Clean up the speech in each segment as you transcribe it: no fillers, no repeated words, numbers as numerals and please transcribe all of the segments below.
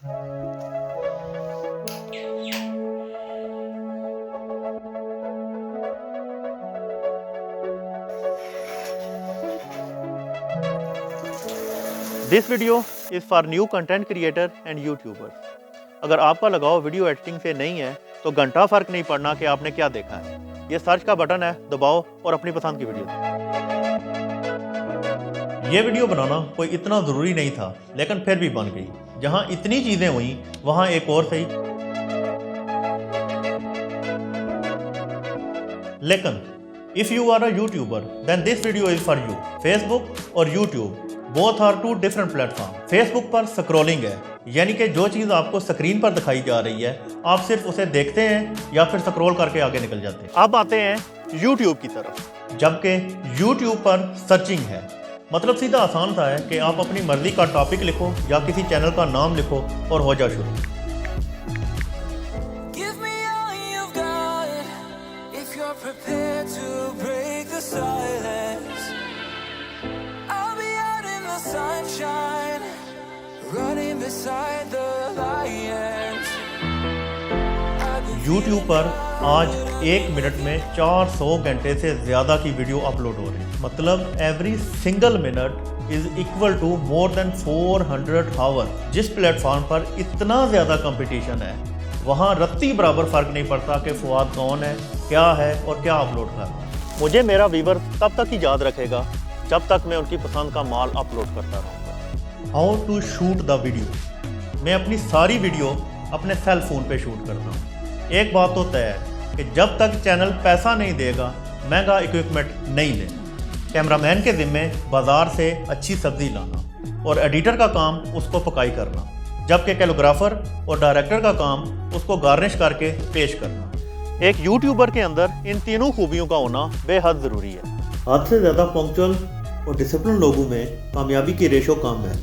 This video is for new content creator and YouTubers. अगर आपका लगाव वीडियो एडिटिंग से नहीं है तो घंटा फर्क नहीं पड़ना कि आपने क्या देखा है। ये सर्च का बटन है, दबाओ और अपनी पसंद की वीडियो। ये वीडियो बनाना कोई इतना ज़रूरी नहीं था, लेकिन फिर भी बन गई। जहाँ इतनी चीज़ें हुई वहाँ एक और सही। लेकिन if you are a YouTuber, then this video is for you. Facebook और YouTube both are two different platforms. Facebook पर स्क्रॉलिंग है, यानी कि जो चीज़ आपको स्क्रीन पर दिखाई जा रही है आप सिर्फ उसे देखते हैं या फिर स्क्रॉल करके आगे निकल जाते हैं। अब आते हैं YouTube की तरफ, जबकि YouTube पर सर्चिंग है। मतलब सीधा आसान सा है कि आप अपनी मर्जी का टॉपिक लिखो या किसी चैनल का नाम लिखो और हो जा शुरू। YouTube पर आज एक मिनट में 400 घंटे से ज़्यादा की वीडियो अपलोड हो रही है। मतलब every single minute is equal to more than 400 hour. जिस प्लेटफॉर्म पर इतना ज़्यादा कंपटीशन है वहाँ रत्ती बराबर फ़र्क नहीं पड़ता कि फुआद कौन है, क्या है और क्या अपलोड कर रहा है। मुझे मेरा व्यूअर तब तक ही याद रखेगा जब तक मैं उनकी पसंद का माल अपलोड करता रहूँगा। How to shoot the video. मैं अपनी सारी वीडियो अपने सेल फ़ोन पे शूट करता हूँ। एक बात तो तय है कि जब तक चैनल पैसा नहीं देगा महंगा इक्विपमेंट नहीं लेना। कैमरामैन के ज़िम्मे बाज़ार से अच्छी सब्ज़ी लाना और एडिटर का काम उसको पकाई करना, जबकि कैलीग्राफर और डायरेक्टर का काम उसको गार्निश करके पेश करना। एक यूट्यूबर के अंदर इन तीनों खूबियों का होना बेहद ज़रूरी है। हद से ज़्यादा पंक्चुअल और डिसिप्लिन लोगों में कामयाबी की रेशो कम है।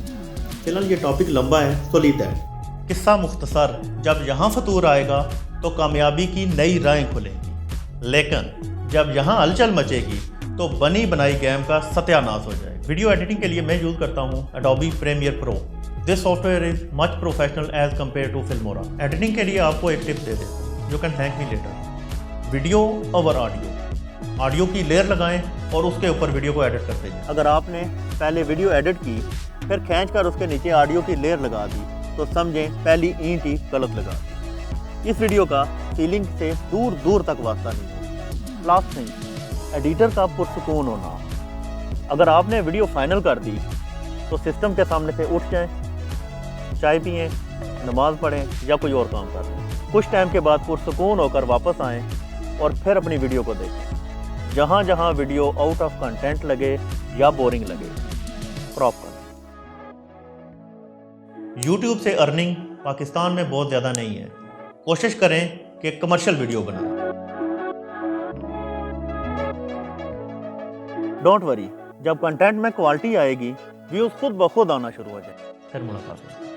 फिलहाल ये टॉपिक लंबा है तो लीता है। किस्सा मुख्तसर, जब यहाँ फतूर आएगा तो कामयाबी की नई राहें खुलेंगी, लेकिन जब यहाँ हलचल मचेगी तो बनी बनाई गेम का सत्यानाश हो जाएगा। वीडियो एडिटिंग के लिए मैं यूज़ करता हूँ Adobe Premiere Pro। This software is much professional as compare to Filmora. Editing के लिए आपको एक टिप दे देता हूँ, you can thank me later. Video over audio. Audio की लेयर लगाएं और उसके ऊपर वीडियो को एडिट करते हैं। अगर आपने पहले वीडियो एडिट की फिर खींच कर उसके नीचे ऑडियो की लेयर लगा दी तो समझें पहली ईंट ही गलत लगा दी। इस वीडियो का फीलिंग से दूर दूर तक वास्ता नहीं। लास्ट थिंग, एडिटर का पुरसुकून होना। अगर आपने वीडियो फाइनल कर दी तो सिस्टम के सामने से उठ जाएं, चाय पिएं, नमाज पढ़ें या कोई और काम करें। कुछ टाइम के बाद पुरसुकून होकर वापस आएं और फिर अपनी वीडियो को देखें। जहाँ जहाँ वीडियो आउट ऑफ कंटेंट लगे या बोरिंग लगे क्रॉप करें। YouTube से अर्निंग पाकिस्तान में बहुत ज़्यादा नहीं है। कोशिश करें कि कमर्शियल वीडियो बनाएं। डोंट वरी, जब कंटेंट में क्वालिटी आएगी व्यूज़ खुद ब खुद आना शुरू हो जाए। फिर मुलाकात होगी।